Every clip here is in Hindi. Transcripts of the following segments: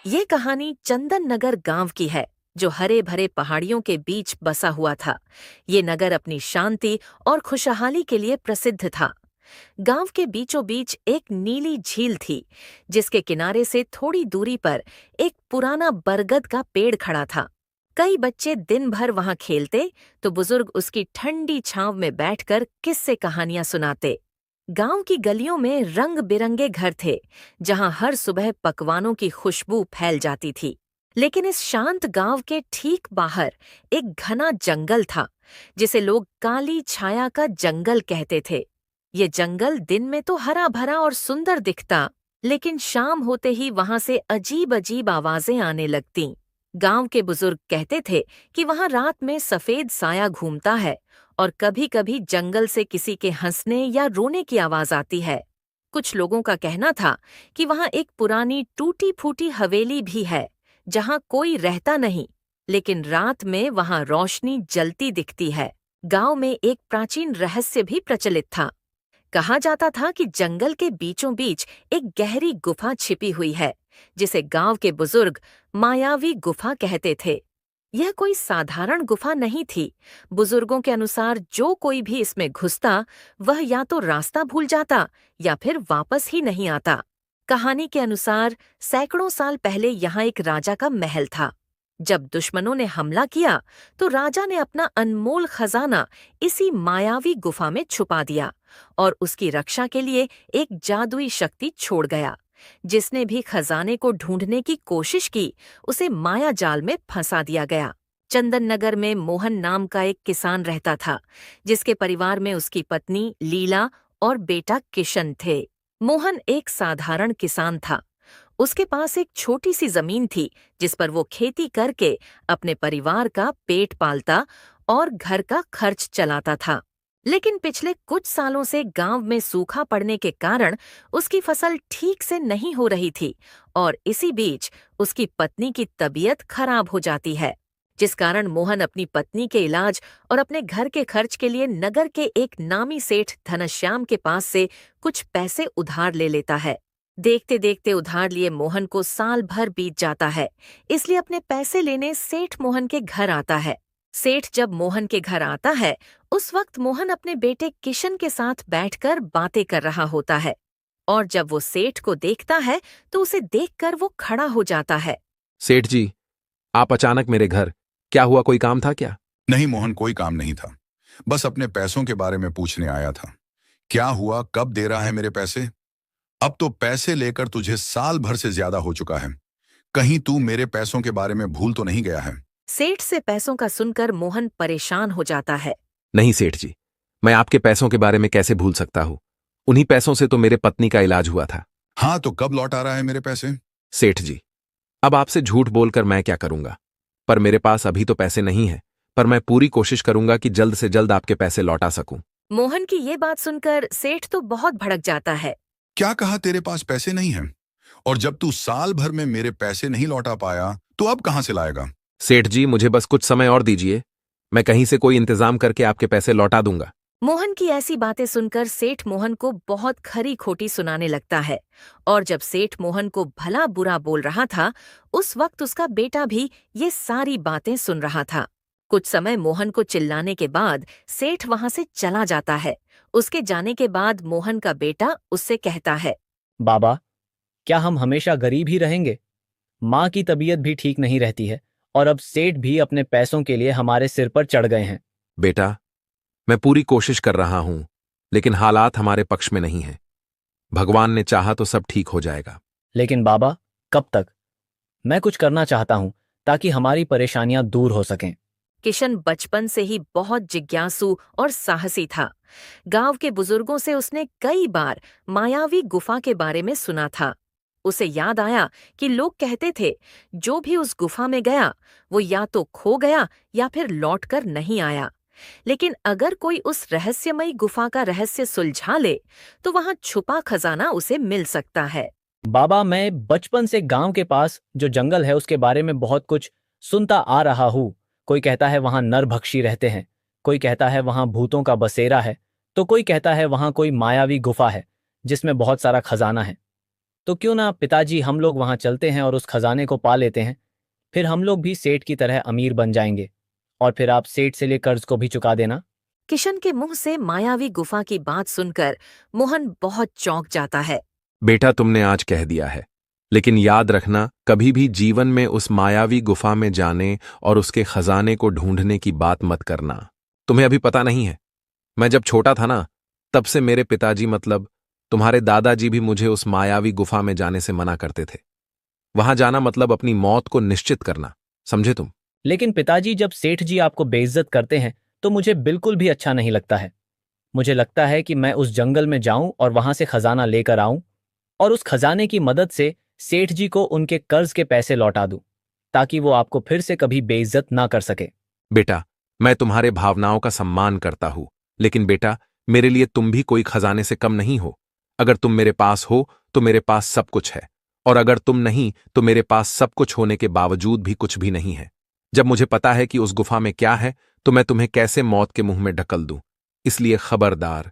ये कहानी चंदन नगर गांव की है, जो हरे भरे पहाड़ियों के बीच बसा हुआ था। ये नगर अपनी शांति और खुशहाली के लिए प्रसिद्ध था। गांव के बीचों बीच एक नीली झील थी, जिसके किनारे से थोड़ी दूरी पर एक पुराना बरगद का पेड़ खड़ा था। कई बच्चे दिन भर वहां खेलते, तो बुजुर्ग उसकी ठंडी छांव में बैठकर किस्से कहानियां सुनाते। गांव की गलियों में रंग बिरंगे घर थे, जहां हर सुबह पकवानों की खुशबू फैल जाती थी। लेकिन इस शांत गांव के ठीक बाहर एक घना जंगल था, जिसे लोग काली छाया का जंगल कहते थे। ये जंगल दिन में तो हरा भरा और सुंदर दिखता, लेकिन शाम होते ही वहां से अजीब अजीब आवाजें आने लगतीं। गांव के बुजुर्ग कहते थे कि वहां रात में सफेद साया घूमता है, और कभी कभी जंगल से किसी के हंसने या रोने की आवाज आती है। कुछ लोगों का कहना था कि वहां एक पुरानी टूटी फूटी हवेली भी है, जहां कोई रहता नहीं, लेकिन रात में वहां रोशनी जलती दिखती है। गांव में एक प्राचीन रहस्य भी प्रचलित था। कहा जाता था कि जंगल के बीचों बीच एक गहरी गुफा छिपी हुई है, जिसे गांव के बुजुर्ग मायावी गुफा कहते थे। यह कोई साधारण गुफा नहीं थी। बुजुर्गों के अनुसार जो कोई भी इसमें घुसता, वह या तो रास्ता भूल जाता या फिर वापस ही नहीं आता। कहानी के अनुसार सैकड़ों साल पहले यहाँ एक राजा का महल था। जब दुश्मनों ने हमला किया, तो राजा ने अपना अनमोल खजाना इसी मायावी गुफा में छुपा दिया, और उसकी रक्षा के लिए एक जादुई शक्ति छोड़ गया। जिसने भी खजाने को ढूंढने की कोशिश की, उसे माया जाल में फंसा दिया गया। चंदन नगर में मोहन नाम का एक किसान रहता था, जिसके परिवार में उसकी पत्नी लीला और बेटा किशन थे। मोहन एक साधारण किसान था। उसके पास एक छोटी सी जमीन थी, जिस पर वो खेती करके अपने परिवार का पेट पालता और घर का खर्च चलाता था। लेकिन पिछले कुछ सालों से गांव में सूखा पड़ने के कारण उसकी फसल ठीक से नहीं हो रही थी, और इसी बीच उसकी पत्नी की तबीयत खराब हो जाती है, जिस कारण मोहन अपनी पत्नी के इलाज और अपने घर के खर्च के लिए नगर के एक नामी सेठ धनश्याम के पास से कुछ पैसे उधार ले लेता है। देखते देखते उधार लिए मोहन को साल भर बीत जाता है, इसलिए अपने पैसे लेने सेठ मोहन के घर आता है। सेठ जब मोहन के घर आता है, उस वक्त मोहन अपने बेटे किशन के साथ बैठकर बातें कर रहा होता है, और जब वो सेठ को देखता है, तो उसे देखकर वो खड़ा हो जाता है। सेठ जी, आप अचानक मेरे घर, क्या हुआ, कोई काम था क्या? नहीं मोहन, कोई काम नहीं था। बस अपने पैसों के बारे में पूछने आया था। क्या हुआ, कब दे रहा है मेरे पैसे? अब तो पैसे लेकर तुझे साल भर से ज्यादा हो चुका है। कहीं तू मेरे पैसों के बारे में भूल तो नहीं गया है? सेठ से पैसों का सुनकर मोहन परेशान हो जाता है। नहीं सेठ जी, मैं आपके पैसों के बारे में कैसे भूल सकता हूँ। उन्हीं पैसों से तो मेरे पत्नी का इलाज हुआ था। हाँ, तो कब लौट आ रहा है मेरे पैसे? सेठ जी, अब आपसे झूठ बोलकर मैं क्या करूंगा, पर मेरे पास अभी तो पैसे नहीं है, पर मैं पूरी कोशिश करूंगा कि जल्द से जल्द आपके पैसे लौटा सकूं। मोहन की ये बात सुनकर सेठ तो बहुत भड़क जाता है। क्या कहा, तेरे पास पैसे नहीं हैं? और जब तू साल भर में मेरे पैसे नहीं लौटा पाया, तो अब कहां से लाएगा? सेठ जी, मुझे बस कुछ समय और दीजिए, मैं कहीं से कोई इंतजाम करके आपके पैसे लौटा दूंगा। मोहन की ऐसी बातें सुनकर सेठ मोहन को बहुत खरी खोटी सुनाने लगता है, और जब सेठ मोहन को भला बुरा बोल रहा था, उस वक्त उसका बेटा भी ये सारी बातें सुन रहा था। कुछ समय मोहन को चिल्लाने के बाद सेठ वहां से चला जाता है। उसके जाने के बाद मोहन का बेटा उससे कहता है, बाबा, क्या हम हमेशा गरीब ही रहेंगे? माँ की तबीयत भी ठीक नहीं रहती है, और अब सेठ भी अपने पैसों के लिए हमारे सिर पर चढ़ गए हैं। बेटा, मैं पूरी कोशिश कर रहा हूं, लेकिन हालात हमारे पक्ष में नहीं हैं। भगवान ने चाहा तो सब ठीक हो जाएगा। लेकिन बाबा, कब तक? मैं कुछ करना चाहता हूँ, ताकि हमारी परेशानियां दूर हो सकें। किशन बचपन से ही बहुत जिज्ञासु और साहसी था। गांव के बुजुर्गों से उसने कई बार मायावी गुफा के बारे में सुना था। उसे याद आया कि लोग कहते थे, जो भी उस गुफा में गया, वो या तो खो गया या फिर लौटकर नहीं आया। लेकिन अगर कोई उस रहस्यमयी गुफा का रहस्य सुलझा ले, तो वहां छुपा खजाना उसे मिल सकता है। बाबा, मैं बचपन से गांव के पास जो जंगल है उसके बारे में बहुत कुछ सुनता आ रहा हूँ। कोई कहता है वहां नरभक्षी रहते हैं, कोई कहता है वहां भूतों का बसेरा है, तो कोई कहता है वहां कोई मायावी गुफा है जिसमें बहुत सारा खजाना है। तो क्यों ना पिताजी हम लोग वहां चलते हैं और उस खजाने को पा लेते हैं। फिर हम लोग भी सेठ की तरह अमीर बन जाएंगे और फिर आप सेठ से लिए कर्ज को भी चुका देना। किशन के मुंह से मायावी गुफा की बात सुनकर मोहन बहुत चौंक जाता है। बेटा, तुमने आज कह दिया है, लेकिन याद रखना, कभी भी जीवन में उस मायावी गुफा में जाने और उसके खजाने को ढूंढने की बात मत करना। तुम्हें अभी पता नहीं है, मैं जब छोटा था ना, तब से मेरे पिताजी मतलब तुम्हारे दादाजी भी मुझे उस मायावी गुफा में जाने से मना करते थे। वहां जाना मतलब अपनी मौत को निश्चित करना, समझे तुम? लेकिन पिताजी, जब सेठ जी आपको बेइज्जत करते हैं तो मुझे बिल्कुल भी अच्छा नहीं लगता है। मुझे लगता है कि मैं उस जंगल में जाऊं और वहां से खजाना लेकर आऊं और उस खजाने की मदद से सेठ जी को उनके कर्ज के पैसे लौटा दूं, ताकि वो आपको फिर से कभी बेइज्जत ना कर सके। बेटा, मैं तुम्हारे भावनाओं का सम्मान करता हूं, लेकिन बेटा, मेरे लिए तुम भी कोई खजाने से कम नहीं हो। अगर तुम मेरे पास हो तो मेरे पास सब कुछ है, और अगर तुम नहीं तो मेरे पास सब कुछ होने के बावजूद भी कुछ भी नहीं है। जब मुझे पता है कि उस गुफा में क्या है, तो मैं तुम्हें कैसे मौत के मुंह में ढकल दूं। इसलिए खबरदार,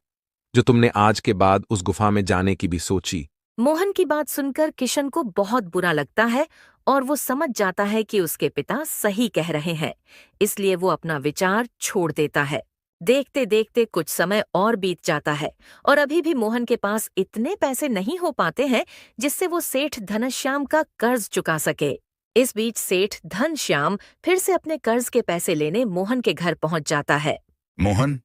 जो तुमने आज के बाद उस गुफा में जाने की भी सोची। मोहन की बात सुनकर किशन को बहुत बुरा लगता है और वो समझ जाता है कि उसके पिता सही कह रहे हैं। इसलिए वो अपना विचार छोड़ देता है। देखते देखते कुछ समय और बीत जाता है और अभी भी मोहन के पास इतने पैसे नहीं हो पाते हैं जिससे वो सेठ धनश्याम का कर्ज चुका सके। इस बीच सेठ धनश्याम फिर से अपने कर्ज के पैसे लेने मोहन के घर पहुंच जाता है। मोहन,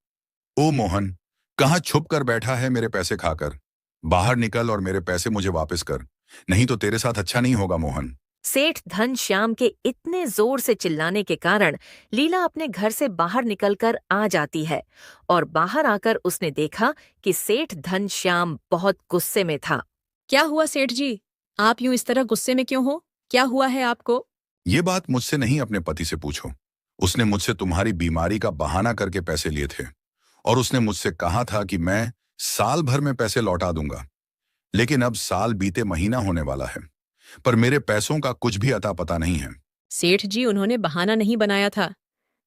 ओ मोहन, कहाँ छुप कर बैठा है मेरे पैसे खाकर? बाहर निकल और मेरे पैसे मुझे वापस कर, नहीं तो तेरे साथ अच्छा नहीं होगा मोहन। सेठ धनश्याम के इतने जोर से चिल्लाने के कारण लीला अपने घर से बाहर निकलकर आ जाती है और बाहर आकर उसने देखा कि सेठ धनश्याम बहुत गुस्से में था। क्या हुआ सेठ जी? आप यूं इस तरह गुस्से में क्यों हो? क्या हुआ है आपको? ये बात मुझसे नहीं, अपने पति से पूछो। उसने मुझसे तुम्हारी बीमारी का बहाना करके पैसे लिए थे और उसने मुझसे कहा था कि मैं साल भर में पैसे लौटा दूंगा। लेकिन अब साल बीते महीना होने वाला है, पर मेरे पैसों का कुछ भी अता पता नहीं है। सेठ जी, उन्होंने बहाना नहीं बनाया था।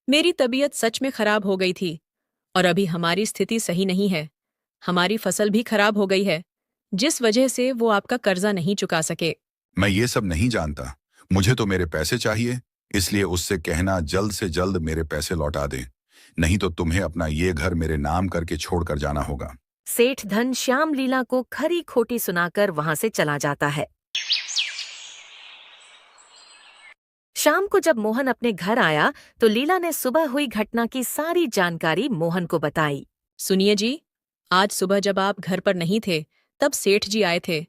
मेरी तबीयत सच में खराब हो गई थी और अभी हमारी स्थिति सही नहीं है। हमारी फसल भी खराब हो गई है, जिस वजह से वो आपका कर्जा नहीं चुका सके। मैं ये सब नहीं जानता, मुझे तो मेरे पैसे चाहिए। इसलिए उससे कहना जल्द से जल्द मेरे पैसे लौटा दे, नहीं तो तुम्हें अपना ये घर मेरे नाम करके छोड़कर जाना होगा। सेठ धनश्याम लीला को खरी खोटी सुनाकर वहां से चला जाता है। शाम को जब मोहन अपने घर आया तो लीला ने सुबह हुई घटना की सारी जानकारी मोहन को बताई। सुनिए जी, आज सुबह जब आप घर पर नहीं थे, तब सेठ जी आए थे।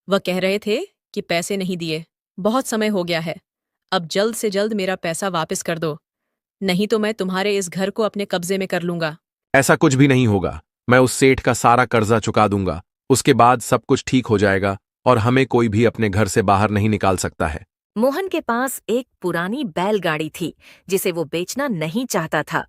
वह कह रहे थे कि पैसे नहीं दिए, बहुत समय हो गया है। अब जल्द से जल्द मेरा पैसा वापस कर दो, नहीं तो मैं तुम्हारे इस घर को अपने कब्जे में कर लूंगा। ऐसा कुछ भी नहीं होगा। मैं उस सेठ का सारा कर्जा चुका दूंगा, उसके बाद सब कुछ ठीक हो जाएगा और हमें कोई भी अपने घर से बाहर नहीं निकाल सकता है। मोहन के पास एक पुरानी बैलगाड़ी थी जिसे वो बेचना नहीं चाहता था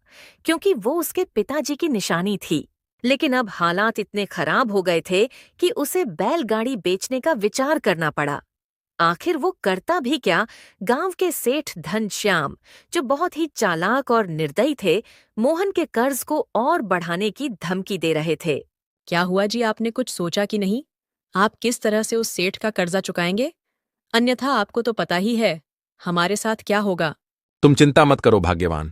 क्योंकि वो उसके पिताजी की निशानी थी। लेकिन अब हालात इतने खराब हो गए थे कि उसे बैलगाड़ी बेचने का विचार करना पड़ा। आखिर वो करता भी क्या? गांव के सेठ धनश्याम, जो बहुत ही चालाक और निर्दयी थे, मोहन के कर्ज को और बढ़ाने की धमकी दे रहे थे। क्या हुआ जी, आपने कुछ सोचा कि नहीं? आप किस तरह से उस सेठ का कर्जा चुकाएंगे? अन्यथा आपको तो पता ही है हमारे साथ क्या होगा। तुम चिंता मत करो भाग्यवान,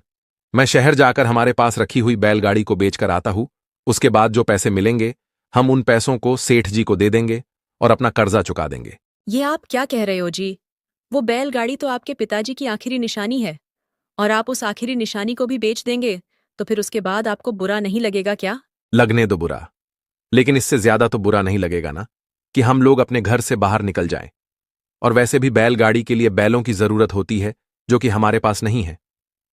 मैं शहर जाकर हमारे पास रखी हुई बैलगाड़ी को बेचकर आता हूं। उसके बाद जो पैसे मिलेंगे हम उन पैसों को सेठ जी को दे देंगे और अपना कर्जा चुका देंगे। ये आप क्या कह रहे हो जी? वो बैलगाड़ी तो आपके पिताजी की आखिरी निशानी है, और आप उस आखिरी निशानी को भी बेच देंगे तो फिर उसके बाद आपको बुरा नहीं लगेगा क्या? लगने दो बुरा, लेकिन इससे ज्यादा तो बुरा नहीं लगेगा ना कि हम लोग अपने घर से बाहर निकल जाएं। और वैसे भी बैलगाड़ी के लिए बैलों की जरूरत होती है जो कि हमारे पास नहीं है।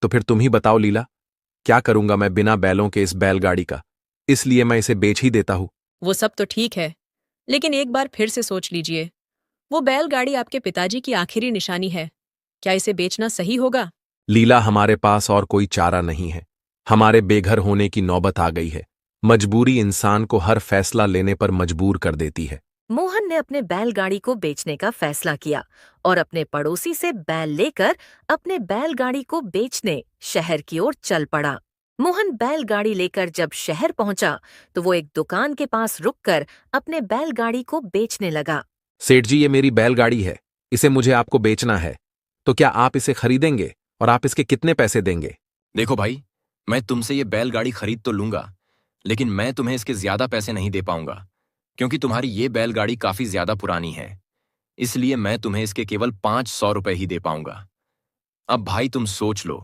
तो फिर तुम ही बताओ लीला, क्या करूंगा मैं बिना बैलों के इस बैलगाड़ी का? इसलिए मैं इसे बेच ही देता हूं। वो सब तो ठीक है, लेकिन एक बार फिर से सोच लीजिए। वो बैलगाड़ी आपके पिताजी की आखिरी निशानी है, क्या इसे बेचना सही होगा? लीला, हमारे पास और कोई चारा नहीं है। हमारे बेघर होने की नौबत आ गई है। मजबूरी इंसान को हर फैसला लेने पर मजबूर कर देती है। मोहन ने अपने बैलगाड़ी को बेचने का फैसला किया और अपने पड़ोसी से बैल लेकर अपने बैलगाड़ी को बेचने शहर की ओर चल पड़ा। मोहन बैलगाड़ी लेकर जब शहर पहुंचा तो वो एक दुकान के पास रुककर अपने बैलगाड़ी को बेचने लगा। सेठ जी, ये मेरी बैलगाड़ी है, इसे मुझे आपको बेचना है, तो क्या आप इसे खरीदेंगे और आप इसके कितने पैसे देंगे? देखो भाई, मैं तुमसे ये बैलगाड़ी खरीद तो लूंगा, लेकिन मैं तुम्हें इसके ज्यादा पैसे नहीं दे पाऊंगा, क्योंकि तुम्हारी ये बैलगाड़ी काफी ज्यादा पुरानी है। इसलिए मैं तुम्हें इसके केवल 500 रुपए ही दे पाऊंगा। अब भाई तुम सोच लो,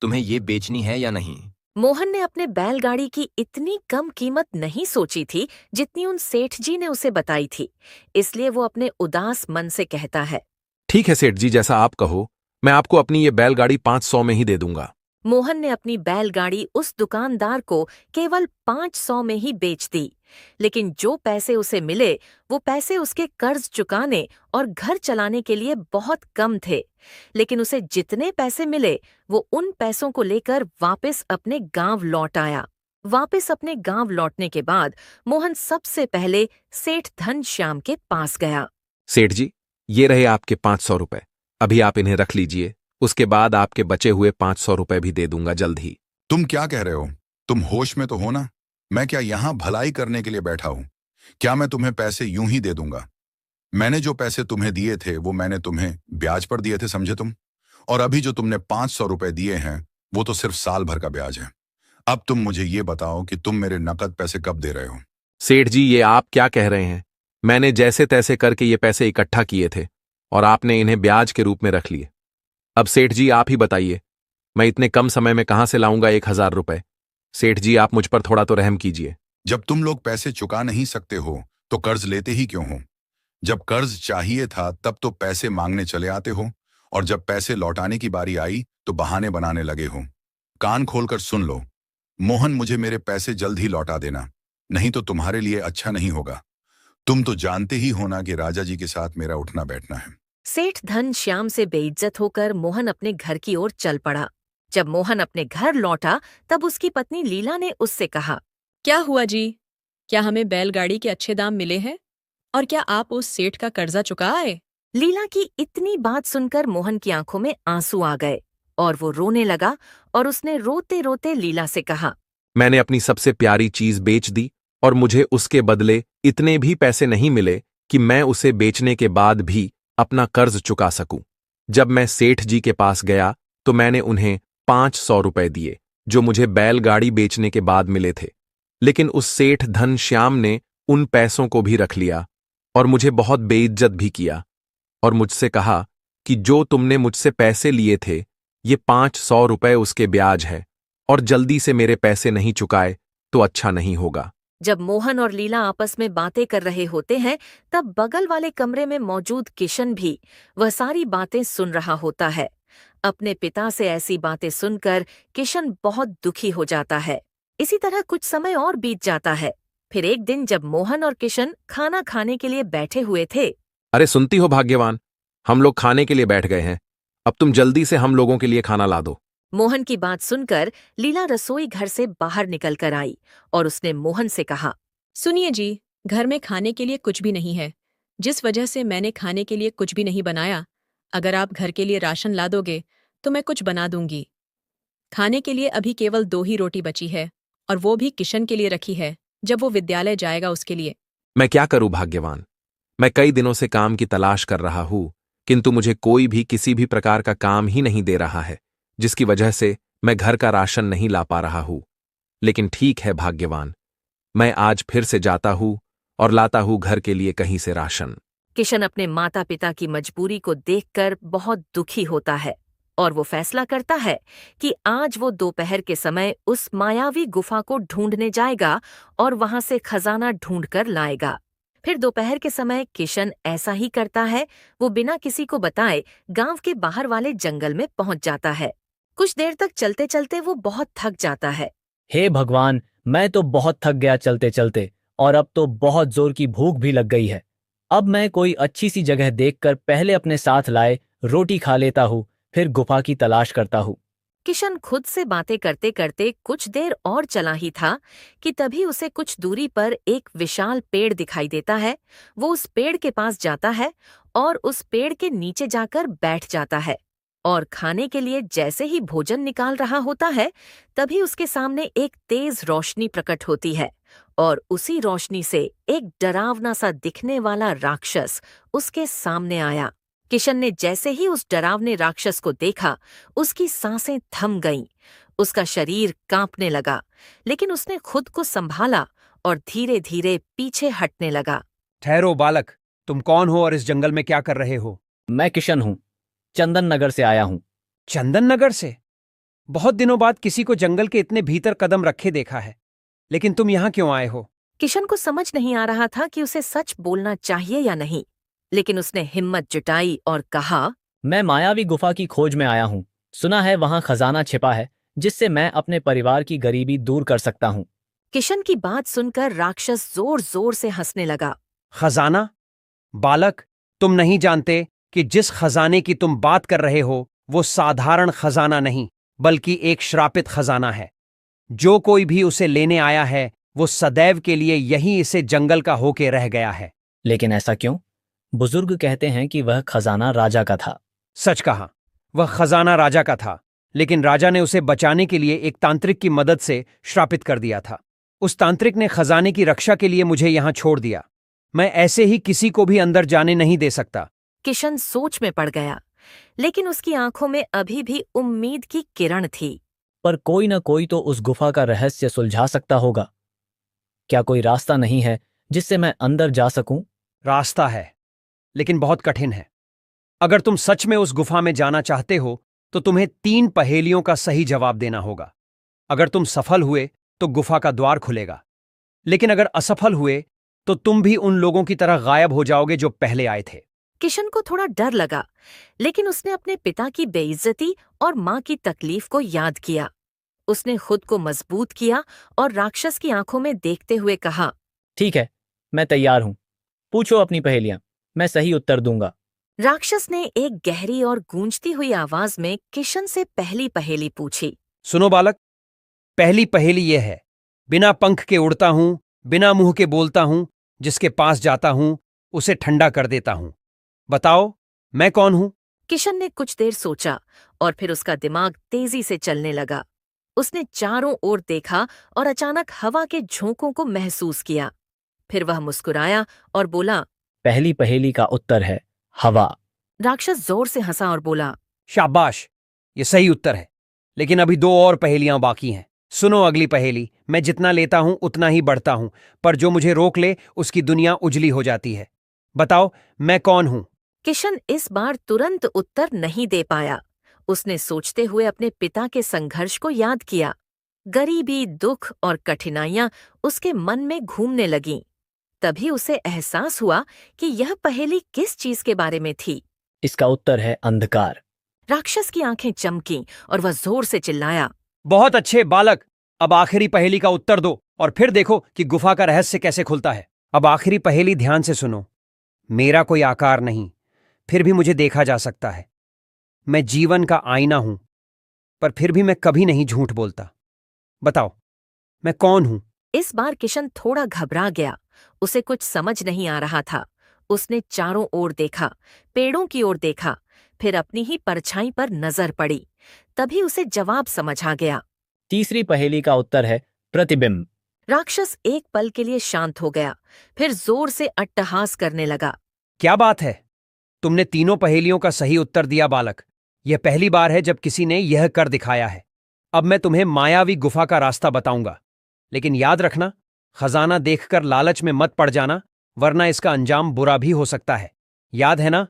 तुम्हें ये बेचनी है या नहीं? मोहन ने अपने बैलगाड़ी की इतनी कम कीमत नहीं सोची थी जितनी उन सेठ जी ने उसे बताई थी, इसलिए वो अपने उदास मन से कहता है। ठीक है सेठ जी, जैसा आप कहो, मैं आपको अपनी ये बैलगाड़ी 500 में ही दे दूंगा। मोहन ने अपनी बैलगाड़ी उस दुकानदार को केवल 500 में ही बेच दी, लेकिन जो पैसे उसे मिले वो पैसे उसके कर्ज चुकाने और घर चलाने के लिए बहुत कम थे। लेकिन उसे जितने पैसे मिले वो उन पैसों को लेकर वापस अपने गांव लौट आया। वापस अपने गांव लौटने के बाद मोहन सबसे पहले सेठ धनश्याम के पास गया। सेठ जी, ये रहे आपके 500 रुपए, अभी आप इन्हें रख लीजिए, उसके बाद आपके बचे हुए 500 रुपए भी दे दूंगा जल्द ही। तुम क्या कह रहे हो? तुम होश में तो हो ना? मैं क्या यहाँ भलाई करने के लिए बैठा हूं? क्या मैं तुम्हें पैसे यूं ही दे दूंगा? मैंने जो पैसे तुम्हें दिए थे वो मैंने तुम्हें ब्याज पर दिए थे, समझे तुम? और अभी जो तुमने 500 रुपए दिए हैं वो तो सिर्फ साल भर का ब्याज है। अब तुम मुझे ये बताओ कि तुम मेरे नकद पैसे कब दे रहे हो? सेठ जी, ये आप क्या कह रहे हैं? मैंने जैसे तैसे करके ये पैसे इकट्ठा किए थे और आपने इन्हें ब्याज के रूप में रख लिए। अब सेठ जी आप ही बताइए, मैं इतने कम समय में कहां से लाऊंगा 1000 रुपए? सेठ जी, आप मुझ पर थोड़ा तो रहम कीजिए। जब तुम लोग पैसे चुका नहीं सकते हो तो कर्ज लेते ही क्यों हो? जब कर्ज चाहिए था तब तो पैसे मांगने चले आते हो, और जब पैसे लौटाने की बारी आई तो बहाने बनाने लगे हो। कान खोलकर सुन लो, मोहन, मुझे मेरे पैसे जल्द ही लौटा देना, नहीं तो तुम्हारे लिए अच्छा नहीं होगा। तुम तो जानते ही हो ना कि राजा जी के साथ मेरा उठना बैठना है। सेठ धनश्याम से बेइज्जत होकर मोहन अपने घर की ओर चल पड़ा। जब मोहन अपने घर लौटा तब उसकी पत्नी लीला ने उससे कहा। क्या हुआ जी? क्या हमें बैलगाड़ी के अच्छे दाम मिले हैं? और क्या आप उस सेठ का कर्जा चुका आए? लीला की इतनी बात सुनकर मोहन की आंखों में आंसू आ गए और वो रोने लगा और उसने रोते रोते लीला से कहा। मैंने अपनी सबसे प्यारी चीज बेच दी और मुझे उसके बदले इतने भी पैसे नहीं मिले कि मैं उसे बेचने के बाद भी अपना कर्ज चुका सकूं। जब मैं सेठ जी के पास गया तो मैंने उन्हें 500 रुपए दिए जो मुझे बैलगाड़ी बेचने के बाद मिले थे, लेकिन उस सेठ धनश्याम ने उन पैसों को भी रख लिया और मुझे बहुत बेइज्जत भी किया और मुझसे कहा कि जो तुमने मुझसे पैसे लिए थे ये 500 रुपए उसके ब्याज है और जल्दी से मेरे पैसे नहीं चुकाए तो अच्छा नहीं होगा। जब मोहन और लीला आपस में बातें कर रहे होते हैं तब बगल वाले कमरे में मौजूद किशन भी वह सारी बातें सुन रहा होता है। अपने पिता से ऐसी बातें सुनकर किशन बहुत दुखी हो जाता है। इसी तरह कुछ समय और बीत जाता है। फिर एक दिन जब मोहन और किशन खाना खाने के लिए बैठे हुए थे। अरे सुनती हो भाग्यवान, हम लोग खाने के लिए बैठ गए हैं, अब तुम जल्दी से हम लोगों के लिए खाना ला दो। मोहन की बात सुनकर लीला रसोई घर से बाहर निकल कर आई और उसने मोहन से कहा। सुनिए जी, घर में खाने के लिए कुछ भी नहीं है, जिस वजह से मैंने खाने के लिए कुछ भी नहीं बनाया। अगर आप घर के लिए राशन ला दोगे तो मैं कुछ बना दूंगी। खाने के लिए अभी केवल 2 ही रोटी बची है और वो भी किशन के लिए रखी है, जब वो विद्यालय जाएगा उसके लिए। मैं क्या करूं भाग्यवान, मैं कई दिनों से काम की तलाश कर रहा हूं, किंतु मुझे कोई भी किसी भी प्रकार का काम ही नहीं दे रहा है, जिसकी वजह से मैं घर का राशन नहीं ला पा रहा हूं। लेकिन ठीक है भाग्यवान, मैं आज फिर से जाता हूं और लाता हूं घर के लिए कहीं से राशन। किशन अपने माता पिता की मजबूरी को देखकर बहुत दुखी होता है और वो फैसला करता है कि आज वो दोपहर के समय उस मायावी गुफा को ढूंढने जाएगा और वहां से खजाना ढूंढकर लाएगा। फिर दोपहर के समय किशन ऐसा ही करता है। वो बिना किसी को बताए गांव के बाहर वाले जंगल में पहुंच जाता है। कुछ देर तक चलते चलते वो बहुत थक जाता है। हे भगवान, मैं तो बहुत थक गया चलते चलते और अब तो बहुत जोर की भूख भी लग गई है। अब मैं कोई अच्छी सी जगह देखकर पहले अपने साथ लाए रोटी खा लेता हूँ, फिर गुफा की तलाश करता हूँ। किशन खुद से बातें करते करते कुछ देर और चला ही था कि तभी उसे कुछ दूरी पर एक विशाल पेड़ दिखाई देता है। वो उस पेड़ के पास जाता है और उस पेड़ के नीचे जाकर बैठ जाता है और खाने के लिए जैसे ही भोजन निकाल रहा होता है तभी उसके सामने एक तेज रोशनी प्रकट होती है और उसी रोशनी से एक डरावना सा दिखने वाला राक्षस उसके सामने आया। किशन ने जैसे ही उस डरावने राक्षस को देखा, उसकी सांसें थम गईं, उसका शरीर कांपने लगा, लेकिन उसने खुद को संभाला और धीरे धीरे पीछे हटने लगा। ठहरो बालक, तुम कौन हो और इस जंगल में क्या कर रहे हो? मैं किशन हूँ, चंदन नगर से आया हूँ। चंदन नगर से? बहुत दिनों बाद किसी को जंगल के इतने भीतर कदम रखे देखा है, लेकिन तुम यहाँ क्यों आए हो? किशन को समझ नहीं आ रहा था कि उसे सच बोलना चाहिए या नहीं, लेकिन उसने हिम्मत जुटाई और कहा, मैं मायावी गुफा की खोज में आया हूँ। सुना है वहाँ खजाना छिपा है, जिससे मैं अपने परिवार की गरीबी दूर कर सकता हूँ। किशन की बात सुनकर राक्षस जोर जोर से हंसने लगा। खजाना? बालक, तुम नहीं जानते कि जिस खजाने की तुम बात कर रहे हो वो साधारण खजाना नहीं, बल्कि एक श्रापित खजाना है। जो कोई भी उसे लेने आया है वो सदैव के लिए यहीं इसे जंगल का होके रह गया है। लेकिन ऐसा क्यों? बुजुर्ग कहते हैं कि वह खजाना राजा का था। सच कहा, वह खजाना राजा का था, लेकिन राजा ने उसे बचाने के लिए एक तांत्रिक की मदद से श्रापित कर दिया था। उस तांत्रिक ने खजाने की रक्षा के लिए मुझे यहां छोड़ दिया। मैं ऐसे ही किसी को भी अंदर जाने नहीं दे सकता। किशन सोच में पड़ गया, लेकिन उसकी आंखों में अभी भी उम्मीद की किरण थी। पर कोई न कोई तो उस गुफा का रहस्य सुलझा सकता होगा। क्या कोई रास्ता नहीं है जिससे मैं अंदर जा सकूं? रास्ता है, लेकिन बहुत कठिन है। अगर तुम सच में उस गुफा में जाना चाहते हो तो तुम्हें 3 पहेलियों का सही जवाब देना होगा। अगर तुम सफल हुए तो गुफा का द्वार खुलेगा, लेकिन अगर असफल हुए तो तुम भी उन लोगों की तरह गायब हो जाओगे जो पहले आए थे। किशन को थोड़ा डर लगा, लेकिन उसने अपने पिता की बेइज्जती और माँ की तकलीफ को याद किया। उसने खुद को मजबूत किया और राक्षस की आंखों में देखते हुए कहा, ठीक है, मैं तैयार हूं। पूछो अपनी पहेलियां, मैं सही उत्तर दूंगा। राक्षस ने एक गहरी और गूंजती हुई आवाज में किशन से पहली पहेली पूछी। सुनो बालक, पहली पहेली यह है, बिना पंख के उड़ता हूं, बिना मुंह के बोलता हूं, जिसके पास जाता हूं उसे ठंडा कर देता हूं। बताओ, मैं कौन हूं? किशन ने कुछ देर सोचा और फिर उसका दिमाग तेजी से चलने लगा। उसने चारों ओर देखा और अचानक हवा के झोंकों को महसूस किया। फिर वह मुस्कुराया और बोला, पहली पहेली का उत्तर है हवा। राक्षस जोर से हंसा और बोला, शाबाश, ये सही उत्तर है, लेकिन अभी 2 और पहेलियां बाकी हैं। सुनो अगली पहेली। मैं जितना लेता हूं उतना ही बढ़ता हूं, पर जो मुझे रोक ले उसकी दुनिया उजली हो जाती है। बताओ, मैं कौन हूं? किशन इस बार तुरंत उत्तर नहीं दे पाया। उसने सोचते हुए अपने पिता के संघर्ष को याद किया। गरीबी, दुख और कठिनाइयां उसके मन में घूमने लगीं। तभी उसे एहसास हुआ कि यह पहेली किस चीज के बारे में थी। इसका उत्तर है अंधकार। राक्षस की आंखें चमकीं और वह जोर से चिल्लाया, बहुत अच्छे बालक, अब आखिरी पहेली का उत्तर दो और फिर देखो कि गुफा का रहस्य कैसे खुलता है। अब आखिरी पहेली ध्यान से सुनो। मेरा कोई आकार नहीं, फिर भी मुझे देखा जा सकता है। मैं जीवन का आईना हूं, पर फिर भी मैं कभी नहीं झूठ बोलता। बताओ, मैं कौन हूं? इस बार किशन थोड़ा घबरा गया। उसे कुछ समझ नहीं आ रहा था। उसने चारों ओर देखा, पेड़ों की ओर देखा, फिर अपनी ही परछाई पर नजर पड़ी। तभी उसे जवाब समझ आ गया। तीसरी पहेली का उत्तर है प्रतिबिंब। राक्षस एक पल के लिए शांत हो गया, फिर जोर से अट्टहास करने लगा। क्या बात है, तुमने तीनों पहेलियों का सही उत्तर दिया बालक। यह पहली बार है जब किसी ने यह कर दिखाया है। अब मैं तुम्हें मायावी गुफा का रास्ता बताऊंगा, लेकिन याद रखना, खजाना देखकर लालच में मत पड़ जाना, वरना इसका अंजाम बुरा भी हो सकता है। याद है ना,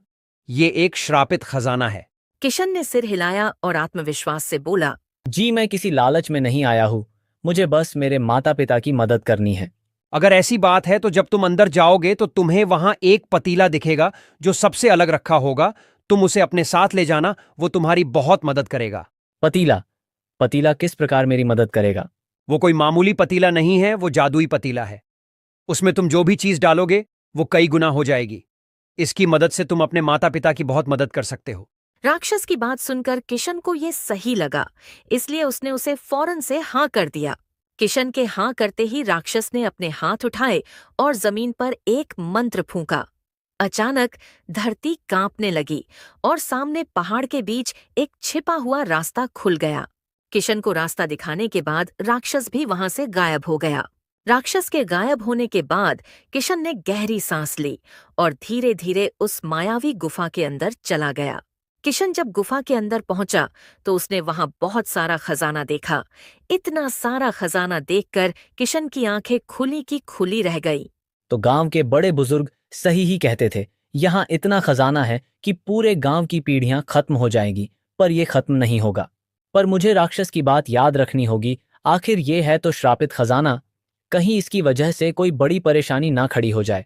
ये एक श्रापित खजाना है। किशन ने सिर हिलाया और आत्मविश्वास से बोला, जी, मैं किसी लालच में नहीं आया हूं, मुझे बस मेरे माता पिता की मदद करनी है। अगर ऐसी बात है तो जब तुम अंदर जाओगे तो तुम्हें वहां एक पतीला दिखेगा जो सबसे अलग रखा होगा। तुम उसे अपने साथ ले जाना, वो तुम्हारी बहुत मदद करेगा। पतीला? पतीला किस प्रकार मेरी मदद करेगा? वो कोई मामूली पतीला नहीं है, वो जादुई पतीला है। उसमें तुम जो भी चीज डालोगे वो कई गुना हो जाएगी। इसकी मदद से तुम अपने माता पिता की बहुत मदद कर सकते हो। राक्षस की बात सुनकर किशन को ये सही लगा, इसलिए उसने उसे फौरन से हाँ कर दिया। किशन के हाँ करते ही राक्षस ने अपने हाथ उठाए और जमीन पर एक मंत्र फूंका। अचानक धरती कांपने लगी और सामने पहाड़ के बीच एक छिपा हुआ रास्ता खुल गया। किशन को रास्ता दिखाने के बाद राक्षस भी वहां से गायब हो गया। राक्षस के गायब होने के बाद किशन ने गहरी सांस ली और धीरे धीरे उस मायावी गुफा के अंदर चला गया। किशन जब गुफा के अंदर पहुंचा तो उसने वहां बहुत सारा खजाना देखा। इतना सारा खजाना देखकर किशन की आंखें खुली की खुली रह गई। तो गांव के बड़े बुजुर्ग सही ही कहते थे, यहाँ इतना खजाना है कि पूरे गांव की पीढ़ियां खत्म हो जाएंगी, पर यह खत्म नहीं होगा। पर मुझे राक्षस की बात याद रखनी होगी, आखिर ये है तो श्रापित खजाना, कहीं इसकी वजह से कोई बड़ी परेशानी ना खड़ी हो जाए।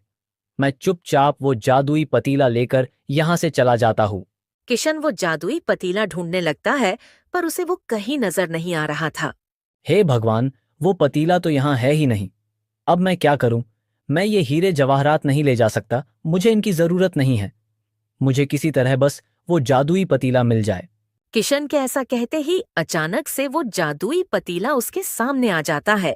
मैं चुपचाप वो जादुई पतीला लेकर यहाँ से चला जाता हूँ। किशन वो जादुई पतीला ढूंढने लगता है, पर उसे वो कहीं नजर नहीं आ रहा था। हे भगवान, वो पतीला तो यहाँ है ही नहीं। अब मैं क्या करूं? मैं ये हीरे जवाहरात नहीं ले जा सकता, मुझे इनकी जरूरत नहीं है। मुझे किसी तरह बस वो जादुई पतीला मिल जाए। किशन के ऐसा कहते ही अचानक से वो जादुई पतीला उसके सामने आ जाता है।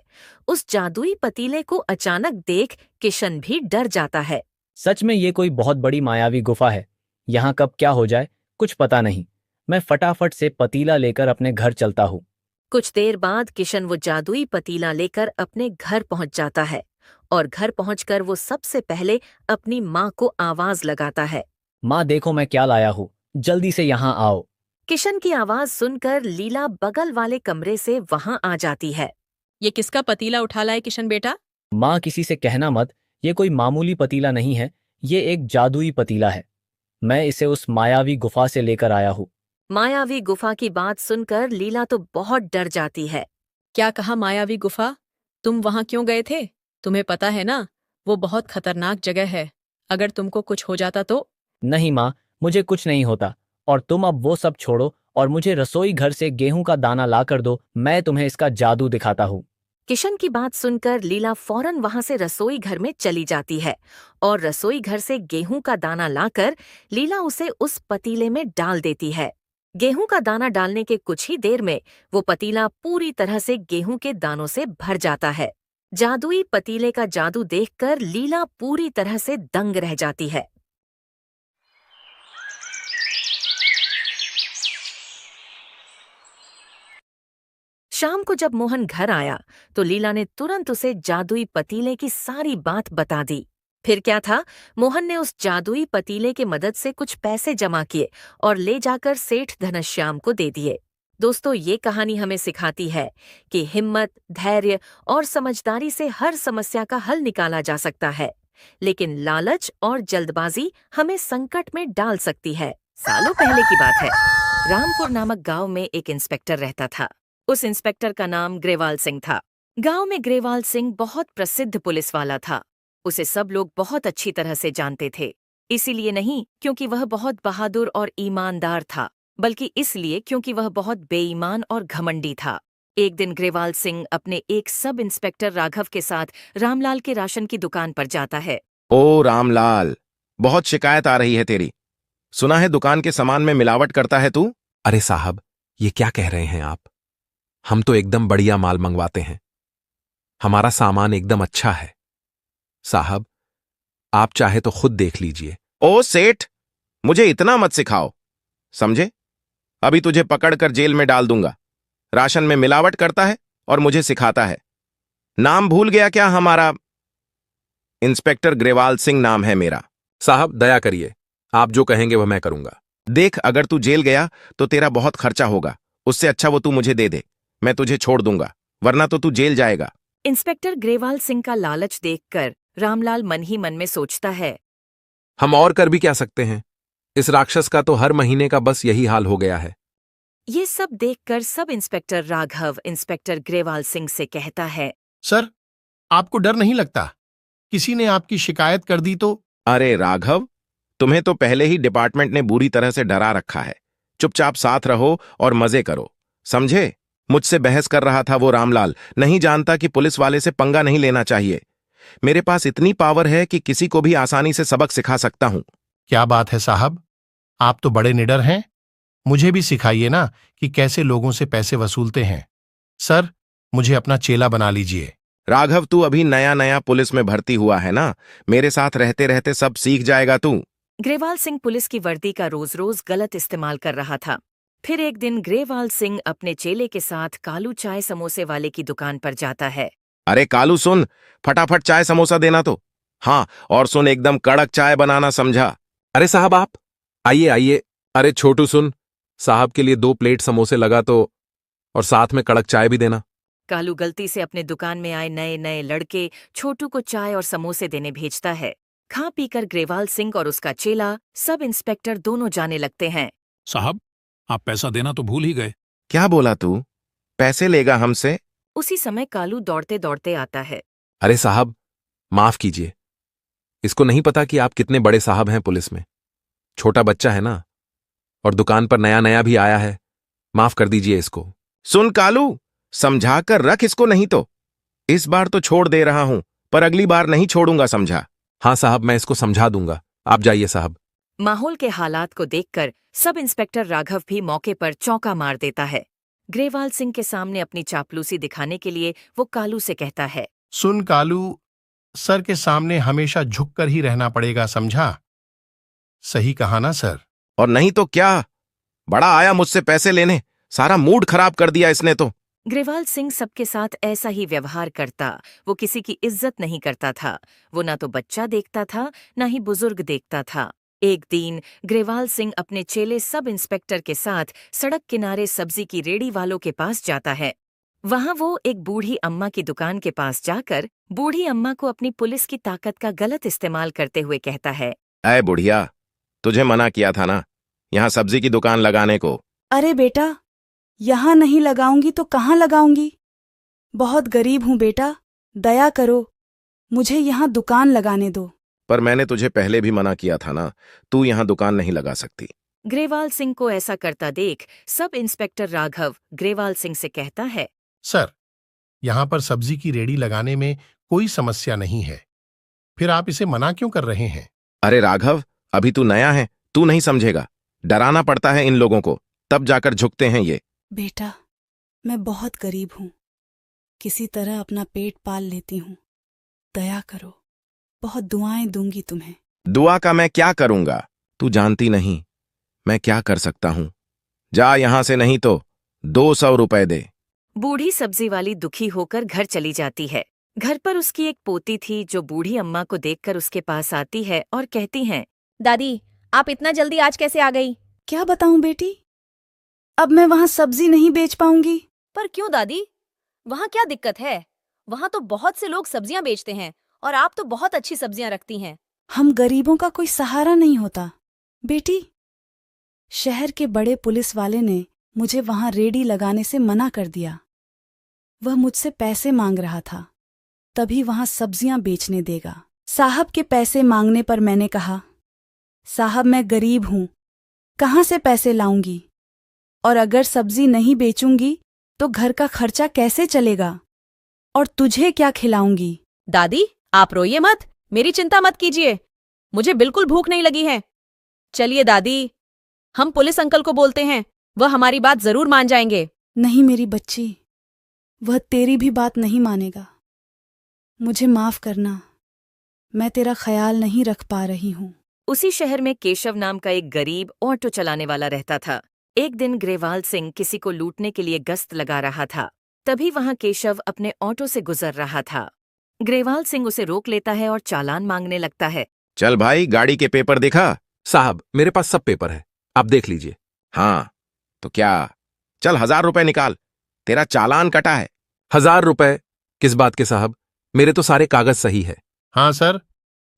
उस जादुई पतीले को अचानक देख किशन भी डर जाता है। सच में ये कोई बहुत बड़ी मायावी गुफा है। यहाँ कब क्या हो जाए कुछ पता नहीं। मैं फटाफट से पतीला लेकर अपने घर चलता हूँ। कुछ देर बाद किशन वो जादुई पतीला लेकर अपने घर पहुंच जाता है और घर पहुंचकर वो सबसे पहले अपनी माँ को आवाज लगाता है। माँ देखो मैं क्या लाया हूँ, जल्दी से यहाँ आओ। किशन की आवाज सुनकर लीला बगल वाले कमरे से वहां आ जाती है। ये किसका पतीला उठा लाए किशन बेटा? माँ किसी से कहना मत, ये कोई मामूली पतीला नहीं है, ये एक जादुई पतीला है। मैं इसे उस मायावी गुफा से लेकर आया हूँ। मायावी गुफा की बात सुनकर लीला तो बहुत डर जाती है। क्या कहा मायावी गुफा? तुम वहां क्यों गए थे? तुम्हें पता है ना, वो बहुत खतरनाक जगह है। अगर तुमको कुछ हो जाता तो? नहीं माँ, मुझे कुछ नहीं होता, और तुम अब वो सब छोड़ो और मुझे रसोई घर से गेहूं का दाना ला कर दो, मैं तुम्हें इसका जादू दिखाता हूँ। किशन की बात सुनकर लीला फौरन वहां से रसोई घर में चली जाती है और रसोई घर से गेहूं का दाना लाकर लीला उसे उस पतीले में डाल देती है। गेहूं का दाना डालने के कुछ ही देर में वो पतीला पूरी तरह से गेहूं के दानों से भर जाता है। जादुई पतीले का जादू देखकर लीला पूरी तरह से दंग रह जाती है। शाम को जब मोहन घर आया तो लीला ने तुरंत उसे जादुई पतीले की सारी बात बता दी। फिर क्या था, मोहन ने उस जादुई पतीले की मदद से कुछ पैसे जमा किए और ले जाकर सेठ घनश्याम को दे दिए। दोस्तों, ये कहानी हमें सिखाती है कि हिम्मत, धैर्य और समझदारी से हर समस्या का हल निकाला जा सकता है, लेकिन लालच और जल्दबाजी हमें संकट में डाल सकती है। सालों पहले की बात है। रामपुर नामक गांव में एक इंस्पेक्टर रहता था। उस इंस्पेक्टर का नाम ग्रेवाल सिंह था। गांव में ग्रेवाल सिंह बहुत प्रसिद्ध पुलिस वाला था। उसे सब लोग बहुत अच्छी तरह से जानते थे। इसीलिए नहीं क्योंकि वह बहुत बहादुर और ईमानदार था, बल्कि इसलिए क्योंकि वह बहुत बेईमान और घमंडी था। एक दिन ग्रेवाल सिंह अपने एक सब इंस्पेक्टर राघव के साथ रामलाल के राशन की दुकान पर जाता है। ओ रामलाल, बहुत शिकायत आ रही है तेरी। सुना है दुकान के सामान में मिलावट करता है तू। अरे साहब, ये क्या कह रहे हैं आप? हम तो एकदम बढ़िया माल मंगवाते हैं। हमारा सामान एकदम अच्छा है। साहब, आप चाहे तो खुद देख लीजिए। ओ सेठ, मुझे इतना मत सिखाओ, समझे? अभी तुझे पकड़कर जेल में डाल दूंगा। राशन में मिलावट करता है और मुझे सिखाता है। नाम भूल गया क्या हमारा? इंस्पेक्टर ग्रेवाल सिंह नाम है मेरा। साहब दया करिए, आप जो कहेंगे वह मैं करूंगा। देख, अगर तू जेल गया तो तेरा बहुत खर्चा होगा। उससे अच्छा वो तू मुझे दे दे, मैं तुझे छोड़ दूंगा, वरना तो तू जेल जाएगा। इंस्पेक्टर ग्रेवाल सिंह का लालच देखकर रामलाल मन ही मन में सोचता है, हम और कर भी क्या सकते हैं? इस राक्षस का तो हर महीने का बस यही हाल हो गया है। ये सब देखकर sub inspector Raghav inspector Grewal Singh से कहता है, सर, आपको डर नहीं लगता? किसी ने आपकी शिकायत कर दी तो? अरे राघव, तुम्हें तो पहले ही डिपार्टमेंट ने बुरी तरह से डरा रखा है। चुपचाप साथ रहो और मजे करो, समझे? मुझसे बहस कर रहा था वो रामलाल, नहीं जानता कि पुलिस वाले से पंगा नहीं लेना चाहिए। मेरे पास इतनी पावर है कि किसी को भी आसानी से सबक सिखा सकता हूं। क्या बात है साहब, आप तो बड़े निडर हैं। मुझे भी सिखाइए ना कि कैसे लोगों से पैसे वसूलते हैं। सर, मुझे अपना चेला बना लीजिए। राघव, तू अभी नया नया पुलिस में भर्ती हुआ है ना, मेरे साथ रहते रहते सब सीख जाएगा तू। ग्रेवाल सिंह पुलिस की वर्दी का रोज रोज गलत इस्तेमाल कर रहा था। फिर एक दिन ग्रेवाल सिंह अपने चेले के साथ कालू चाय समोसे वाले की दुकान पर जाता है। अरे कालू सुन, फटाफट चाय समोसा देना तो। हाँ, और सुन एकदम कड़क चाय बनाना, समझा? अरे साहब आप आइए आइए। अरे छोटू सुन, साहब के लिए 2 प्लेट समोसे लगा तो, और साथ में कड़क चाय भी देना। कालू गलती से अपने दुकान में आए नए नए लड़के छोटू को चाय और समोसे देने भेजता है। खा पीकर ग्रेवाल सिंह और उसका चेला सब इंस्पेक्टर दोनों जाने लगते हैं। साहब, आप पैसा देना तो भूल ही गए। क्या बोला तू? पैसे लेगा हमसे? उसी समय कालू दौड़ते दौड़ते आता है। अरे साहब माफ कीजिए, इसको नहीं पता कि आप कितने बड़े साहब हैं पुलिस में। छोटा बच्चा है ना, और दुकान पर नया नया भी आया है, माफ कर दीजिए इसको। सुन कालू, समझा कर रख इसको, नहीं तो इस बार तो छोड़ दे रहा हूं, पर अगली बार नहीं छोड़ूंगा, समझा? हाँ साहब, मैं इसको समझा दूंगा, आप जाइए साहब। माहौल के हालात को देखकर सब इंस्पेक्टर राघव भी मौके पर चौंका मार देता है। ग्रेवाल सिंह के सामने अपनी चापलूसी दिखाने के लिए वो कालू से कहता है। सुन कालू, सर के सामने हमेशा झुककर ही रहना पड़ेगा, समझा? सही कहा ना सर? और नहीं तो क्या, बड़ा आया मुझसे पैसे लेने, सारा मूड खराब कर दिया इसने तो। ग्रेवाल सिंह सबके साथ ऐसा ही व्यवहार करता। वो किसी की इज्जत नहीं करता था। वो ना तो बच्चा देखता था, ना ही बुजुर्ग देखता था। एक दिन ग्रेवाल सिंह अपने चेले सब इंस्पेक्टर के साथ सड़क किनारे सब्जी की रेडी वालों के पास जाता है। वहां वो एक बूढ़ी अम्मा की दुकान के पास जाकर बूढ़ी अम्मा को अपनी पुलिस की ताकत का गलत इस्तेमाल करते हुए कहता है। अय बुढ़िया, तुझे मना किया था ना यहाँ सब्जी की दुकान लगाने को। अरे बेटा, यहाँ नहीं लगाऊंगी तो कहाँ लगाऊंगी? बहुत गरीब हूँ बेटा, दया करो, मुझे यहाँ दुकान लगाने दो। पर मैंने तुझे पहले भी मना किया था ना, तू यहाँ दुकान नहीं लगा सकती। ग्रेवाल सिंह को ऐसा करता देख सब इंस्पेक्टर राघव ग्रेवाल सिंह से कहता है। सर, यहां पर सब्जी की रेडी लगाने में कोई समस्या नहीं है, फिर आप इसे मना क्यों कर रहे हैं? अरे राघव, अभी तू नया है, तू नहीं समझेगा। डराना पड़ता है इन लोगों को, तब जाकर झुकते हैं ये। बेटा, मैं बहुत गरीब हूँ, किसी तरह अपना पेट पाल लेती हूँ, दया करो, बहुत दुआएं दूंगी तुम्हें। दुआ का मैं क्या करूंगा, तू जानती नहीं मैं क्या कर सकता हूं। जा यहां से, नहीं तो 200 रुपए दे। बूढ़ी सब्जी वाली दुखी होकर घर चली जाती है। घर पर उसकी एक पोती थी जो बूढ़ी अम्मा को देखकर उसके पास आती है और कहती है। दादी, आप इतना जल्दी आज कैसे आ गई? क्या बताऊं बेटी, अब मैं वहां सब्जी नहीं बेच पाऊंगी। पर क्यों दादी, वहाँ क्या दिक्कत है? वहाँ तो बहुत से लोग सब्जियां बेचते हैं और आप तो बहुत अच्छी सब्जियां रखती हैं। हम गरीबों का कोई सहारा नहीं होता बेटी। शहर के बड़े पुलिस वाले ने मुझे वहां रेडी लगाने से मना कर दिया। वह मुझसे पैसे मांग रहा था, तभी वहां सब्जियां बेचने देगा। साहब के पैसे मांगने पर मैंने कहा, साहब मैं गरीब हूं, कहाँ से पैसे लाऊंगी? और अगर सब्जी नहीं बेचूंगी तो घर का खर्चा कैसे चलेगा? और तुझे क्या खिलाऊंगी? दादी, आप रोइए मत, मेरी चिंता मत कीजिए, मुझे बिल्कुल भूख नहीं लगी है। चलिए दादी, हम पुलिस अंकल को बोलते हैं, वह हमारी बात जरूर मान जाएंगे। नहीं मेरी बच्ची, वह तेरी भी बात नहीं मानेगा। मुझे माफ करना, मैं तेरा ख्याल नहीं रख पा रही हूँ। उसी शहर में केशव नाम का एक गरीब ऑटो चलाने वाला रहता था। एक दिन ग्रेवाल सिंह किसी को लूटने के लिए गश्त लगा रहा था। तभी वहां केशव अपने ऑटो से गुजर रहा था। ग्रेवाल सिंह उसे रोक लेता है और चालान मांगने लगता है। चल भाई, गाड़ी के पेपर दिखा। साहब, मेरे पास सब पेपर है, आप देख लीजिए। हाँ तो क्या, चल 1000 रुपए निकाल, तेरा चालान कटा है। 1000 रुपए? किस बात के साहब, मेरे तो सारे कागज सही है। हाँ सर,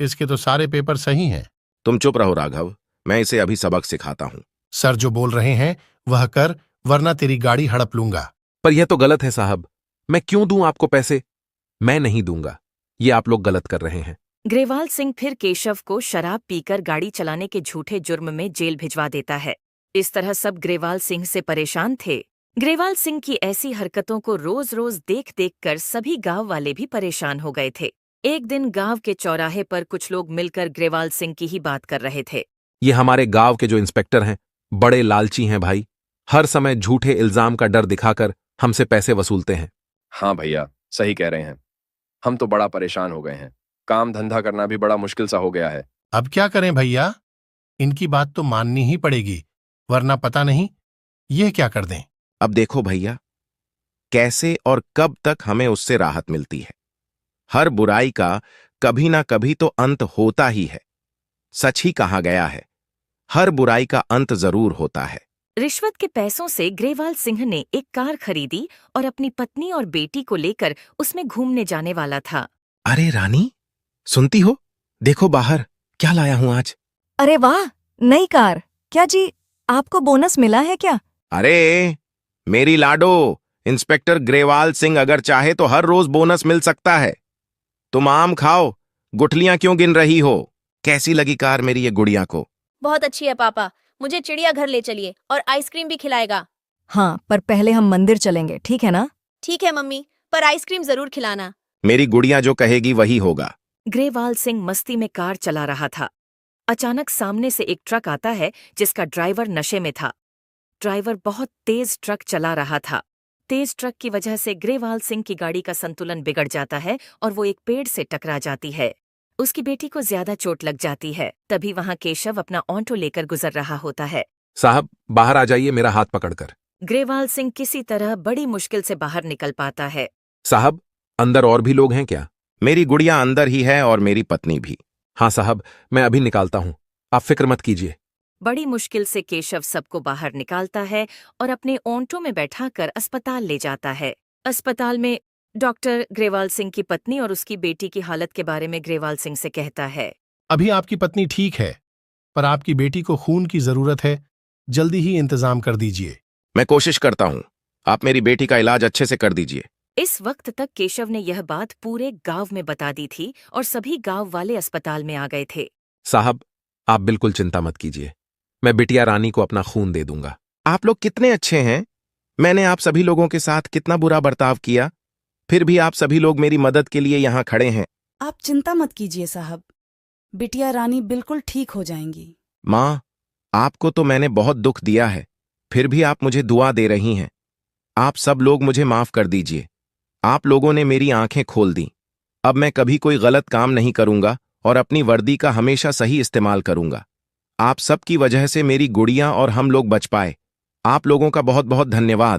इसके तो सारे पेपर सही हैं। तुम चुप रहो राघव, मैं इसे अभी सबक सिखाता हूं। सर जो बोल रहे हैं वह कर, वरना तेरी गाड़ी हड़प लूंगा। पर यह तो गलत है साहब, मैं क्यों दूं आपको पैसे? मैं नहीं दूंगा, ये आप लोग गलत कर रहे हैं। ग्रेवाल सिंह फिर केशव को शराब पीकर गाड़ी चलाने के झूठे जुर्म में जेल भिजवा देता है। इस तरह सब ग्रेवाल सिंह से परेशान थे। ग्रेवाल सिंह की ऐसी हरकतों को रोज रोज देख देख कर सभी गांव वाले भी परेशान हो गए थे। एक दिन गांव के चौराहे पर कुछ लोग मिलकर ग्रेवाल सिंह की ही बात कर रहे थे। ये हमारे गांव के जो इंस्पेक्टर हैं, बड़े लालची हैं भाई, हर समय झूठे इल्जाम का डर दिखाकर हमसे पैसे वसूलते हैं। हाँ भैया, सही कह रहे हैं, हम तो बड़ा परेशान हो गए हैं, काम धंधा करना भी बड़ा मुश्किल सा हो गया है। अब क्या करें भैया, इनकी बात तो माननी ही पड़ेगी, वरना पता नहीं ये क्या कर दें। अब देखो भैया, कैसे और कब तक हमें उससे राहत मिलती है। हर बुराई का कभी ना कभी तो अंत होता ही है। सच ही कहा गया है, हर बुराई का अंत जरूर होता है। रिश्वत के पैसों से ग्रेवाल सिंह ने एक कार खरीदी और अपनी पत्नी और बेटी को लेकर उसमें घूमने जाने वाला था। अरे रानी, सुनती हो? देखो बाहर क्या लाया हूं आज। अरे वाह, नई कार। क्या जी, आपको बोनस मिला है क्या? अरे मेरी लाडो, इंस्पेक्टर ग्रेवाल सिंह अगर चाहे तो हर रोज बोनस मिल सकता है। तुम आम खाओ, गुठलियां क्यों गिन रही हो? कैसी लगी कार मेरी ये गुड़िया को? बहुत अच्छी है पापा, मुझे चिड़ियाघर ले चलिए और आइसक्रीम भी खिलाएगा। हाँ, पर पहले हम मंदिर चलेंगे, ठीक है ना? ठीक है मम्मी, पर आइसक्रीम जरूर खिलाना। मेरी गुड़िया जो कहेगी वही होगा। ग्रेवाल सिंह मस्ती में कार चला रहा था। अचानक सामने से एक ट्रक आता है जिसका ड्राइवर नशे में था। ड्राइवर बहुत तेज ट्रक चला रहा था। तेज ट्रक की वजह से ग्रेवाल सिंह की गाड़ी का संतुलन बिगड़ जाता है और वो एक पेड़ से टकरा जाती है। उसकी बेटी को ज्यादा चोट लग जाती है। तभी वहां केशव अपना ऑटो लेकर गुजर रहा होता है। साहब बाहर आ जाइए मेरा हाथ पकड़कर। ग्रेवाल सिंह किसी तरह बड़ी मुश्किल से बाहर निकल पाता है। साहब अंदर और भी लोग हैं क्या? मेरी गुड़िया अंदर ही है और मेरी पत्नी भी। हाँ साहब, मैं अभी निकालता हूं, आप फिक्र मत कीजिए। बड़ी मुश्किल से केशव सबको बाहर निकालता है और अपने ऑटो में बैठाकर अस्पताल ले जाता है। अस्पताल में डॉक्टर ग्रेवाल सिंह की पत्नी और उसकी बेटी की हालत के बारे में ग्रेवाल सिंह से कहता है। अभी आपकी पत्नी ठीक है, पर आपकी बेटी को खून की जरूरत है, जल्दी ही इंतजाम कर दीजिए। मैं कोशिश करता हूं, आप मेरी बेटी का इलाज अच्छे से कर दीजिए। इस वक्त तक केशव ने यह बात पूरे गांव में बता दी थी और सभी गांव वाले अस्पताल में आ गए थे। साहब आप बिल्कुल चिंता मत कीजिए, मैं बिटिया रानी को अपना खून दे दूंगा। आप लोग कितने अच्छे हैं। मैंने आप सभी लोगों के साथ कितना बुरा बर्ताव किया, फिर भी आप सभी लोग मेरी मदद के लिए यहाँ खड़े हैं। आप चिंता मत कीजिए साहब, बिटिया रानी बिल्कुल ठीक हो जाएंगी। माँ, आपको तो मैंने बहुत दुख दिया है, फिर भी आप मुझे दुआ दे रही हैं। आप सब लोग मुझे माफ कर दीजिए। आप लोगों ने मेरी आंखें खोल दी। अब मैं कभी कोई गलत काम नहीं करूंगा और अपनी वर्दी का हमेशा सही इस्तेमाल करूंगा। आप सब की वजह से मेरी गुड़िया और हम लोग बच पाए। आप लोगों का बहुत बहुत धन्यवाद।